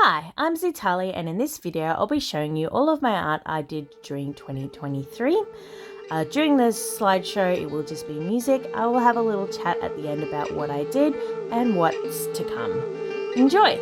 Hi, I'm Zitali, and in this video I'll be showing you all of my art I did during 2023. During this slideshow it will just be music. I will have a little chat at the end about what I did and what's to come. Enjoy!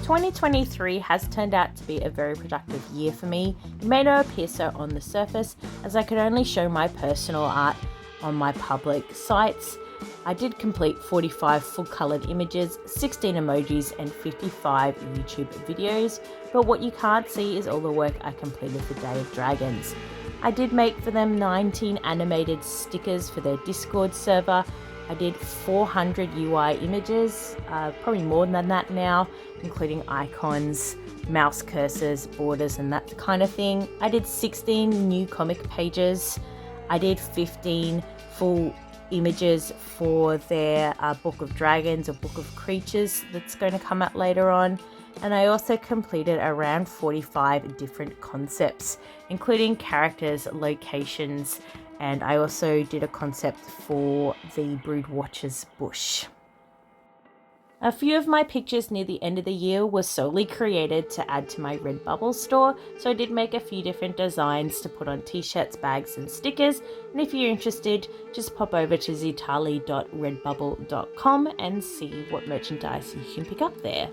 2023 has turned out to be a very productive year for me. It may not appear so on the surface, as I could only show my personal art on my public sites. I did complete 45 full-coloured images, 16 emojis and 55 YouTube videos, but what you can't see is all the work I completed for Day of Dragons. I did make for them 19 animated stickers for their Discord server. I did 400 UI images, probably more than that now, including icons, mouse cursors, borders and that kind of thing. I did 16 new comic pages. I did 15 full images for their Book of Dragons or Book of Creatures that's going to come out later on. And I also completed around 45 different concepts, including characters, locations, and I also did a concept for the Broodwatcher's bush. A few of my pictures near the end of the year were solely created to add to my Redbubble store, so I did make a few different designs to put on t-shirts, bags and stickers, and if you're interested, just pop over to zitali.redbubble.com and see what merchandise you can pick up there.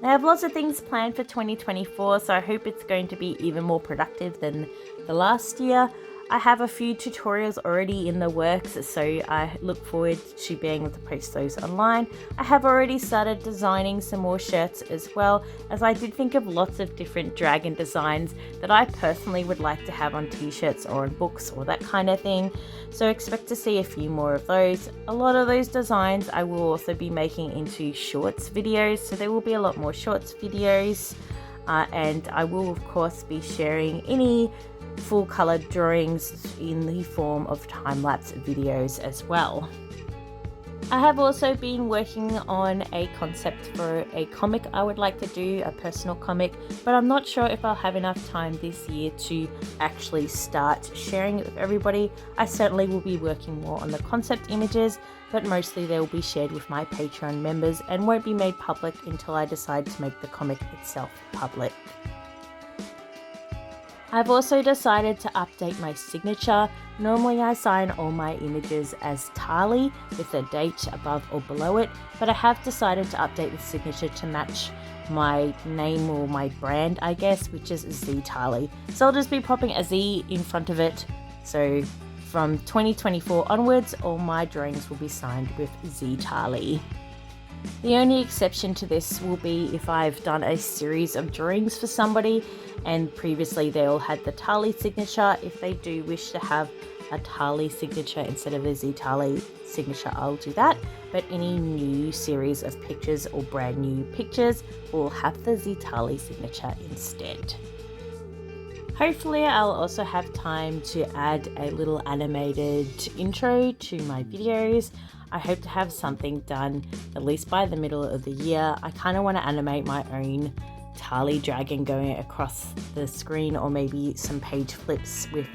I have lots of things planned for 2024, so I hope it's going to be even more productive than the last year. I have a few tutorials already in the works, so I look forward to being able to post those online. I have already started designing some more shirts as well, as I did think of lots of different dragon designs that I personally would like to have on t-shirts or on books or that kind of thing. So expect to see a few more of those. A lot of those designs I will also be making into shorts videos, so there will be a lot more shorts videos. And I will of course be sharing any full color drawings in the form of time-lapse videos as well. I have also been working on a concept for a comic I would like to do, a personal comic, but I'm not sure if I'll have enough time this year to actually start sharing it with everybody. I certainly will be working more on the concept images, but mostly they will be shared with my Patreon members and won't be made public until I decide to make the comic itself public. I've also decided to update my signature. Normally I sign all my images as Tali with a date above or below it, but I have decided to update the signature to match my name or my brand, I guess, which is Z Tali. So I'll just be popping a Z in front of it. So from 2024 onwards, all my drawings will be signed with Z Tali. The only exception to this will be if I've done a series of drawings for somebody and previously they all had the Tali signature. If they do wish to have a Tali signature instead of a Z Tali signature, I'll do that. But any new series of pictures or brand new pictures will have the Z Tali signature instead. Hopefully I'll also have time to add a little animated intro to my videos. I hope to have something done at least by the middle of the year. I kind of want to animate my own Tali dragon going across the screen, or maybe some page flips with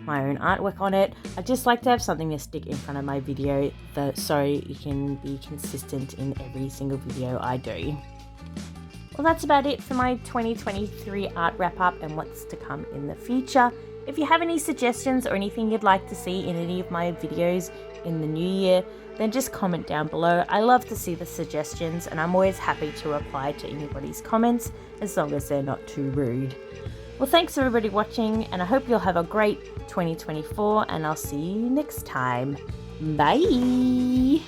my own artwork on it. I just like to have something to stick in front of my video so it can be consistent in every single video I do. Well, that's about it for my 2023 art wrap up and what's to come in the future. If you have any suggestions or anything you'd like to see in any of my videos in the new year, then just comment down below. I love to see the suggestions and I'm always happy to reply to anybody's comments as long as they're not too rude. Well, thanks everybody watching, and I hope you'll have a great 2024, and I'll see you next time. Bye!